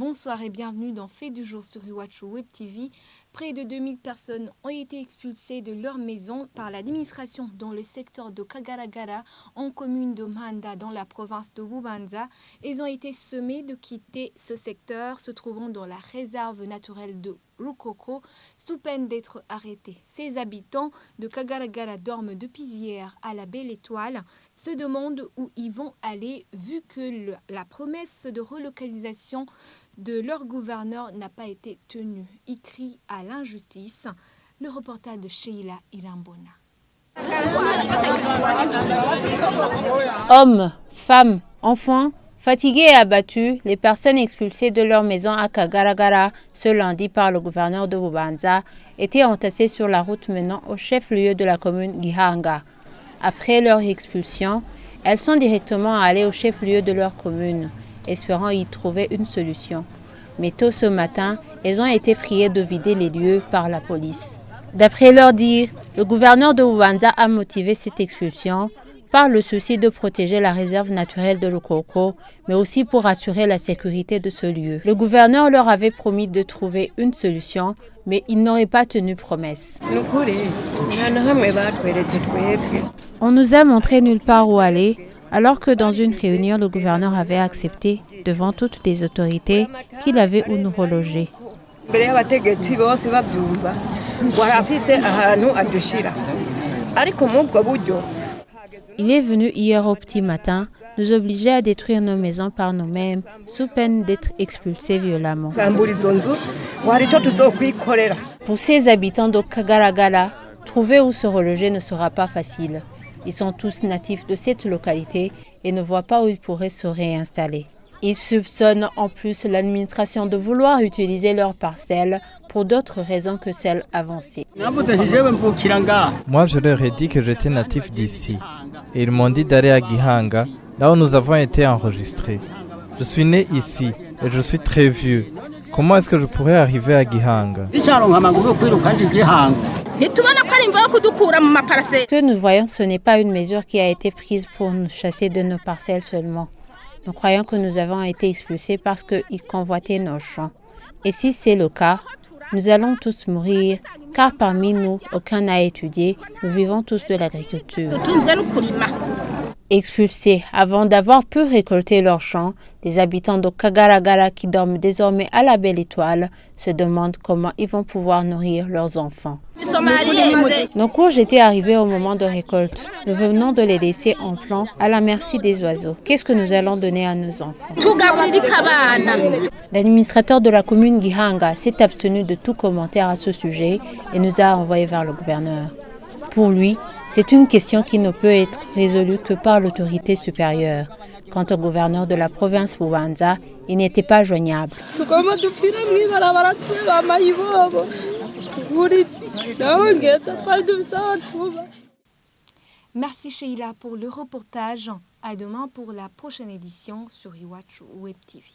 Bonsoir et bienvenue dans Fait du jour sur Iwachu Web TV. Près de 2000 personnes ont été expulsées de leur maison par l'administration dans le secteur de Kagaragara, en commune de Manda, dans la province de Bubanza. Ils ont été sommés de quitter ce secteur se trouvant dans la réserve naturelle de Rukoko, sous peine d'être arrêtés. Ces habitants de Kagaragara dorment depuis hier à la Belle Étoile, se demandent où ils vont aller vu que la promesse de relocalisation de leur gouverneur n'a pas été tenue. Ils crient à l'injustice. Le reportage de Sheila Irambona. Hommes, femmes, enfants, fatigués et abattus, les personnes expulsées de leur maison à Kagaragara ce lundi par le gouverneur de Bubanza étaient entassées sur la route menant au chef-lieu de la commune Gihanga. Après leur expulsion, elles sont directement allées au chef-lieu de leur commune, espérant y trouver une solution. Mais tôt ce matin, elles ont été priées de vider les lieux par la police. D'après leur dire, le gouverneur de Bubanza a motivé cette expulsion par le souci de protéger la réserve naturelle de Rukoko, mais aussi pour assurer la sécurité de ce lieu. Le gouverneur leur avait promis de trouver une solution, mais il n'aurait pas tenu promesse. On nous a montré nulle part où aller, alors que dans une réunion, le gouverneur avait accepté, devant toutes les autorités, qu'il avait où nous reloger. Il est venu hier au petit matin nous obliger à détruire nos maisons par nous-mêmes, sous peine d'être expulsés violemment. Pour ces habitants de Kagaragara, trouver où se reloger ne sera pas facile. Ils sont tous natifs de cette localité et ne voient pas où ils pourraient se réinstaller. Ils soupçonnent en plus l'administration de vouloir utiliser leurs parcelles pour d'autres raisons que celles avancées. Moi, je leur ai dit que j'étais natif d'ici. Et ils m'ont dit d'aller à Gihanga, là où nous avons été enregistrés. Je suis né ici et je suis très vieux. Comment est-ce que je pourrais arriver à Gihanga? Ce que nous voyons, ce n'est pas une mesure qui a été prise pour nous chasser de nos parcelles seulement. Nous croyons que nous avons été expulsés parce qu'ils convoitaient nos champs. Et si c'est le cas, nous allons tous mourir, car parmi nous, aucun n'a étudié, nous vivons tous de l'agriculture. Expulsés avant d'avoir pu récolter leurs champs, les habitants de Kagaragara qui dorment désormais à la Belle Étoile se demandent comment ils vont pouvoir nourrir leurs enfants. Nos courges étaient arrivées au moment de récolte. Nous venons de les laisser en plan à la merci des oiseaux. Qu'est-ce que nous allons donner à nos enfants? L'administrateur de la commune Gihanga s'est abstenu de tout commentaire à ce sujet et nous a envoyés vers le gouverneur. Pour lui, c'est une question qui ne peut être résolue que par l'autorité supérieure. Quant au gouverneur de la province Bubanza, il n'était pas joignable. Merci Sheila pour le reportage. À demain pour la prochaine édition sur Iwachu Web TV.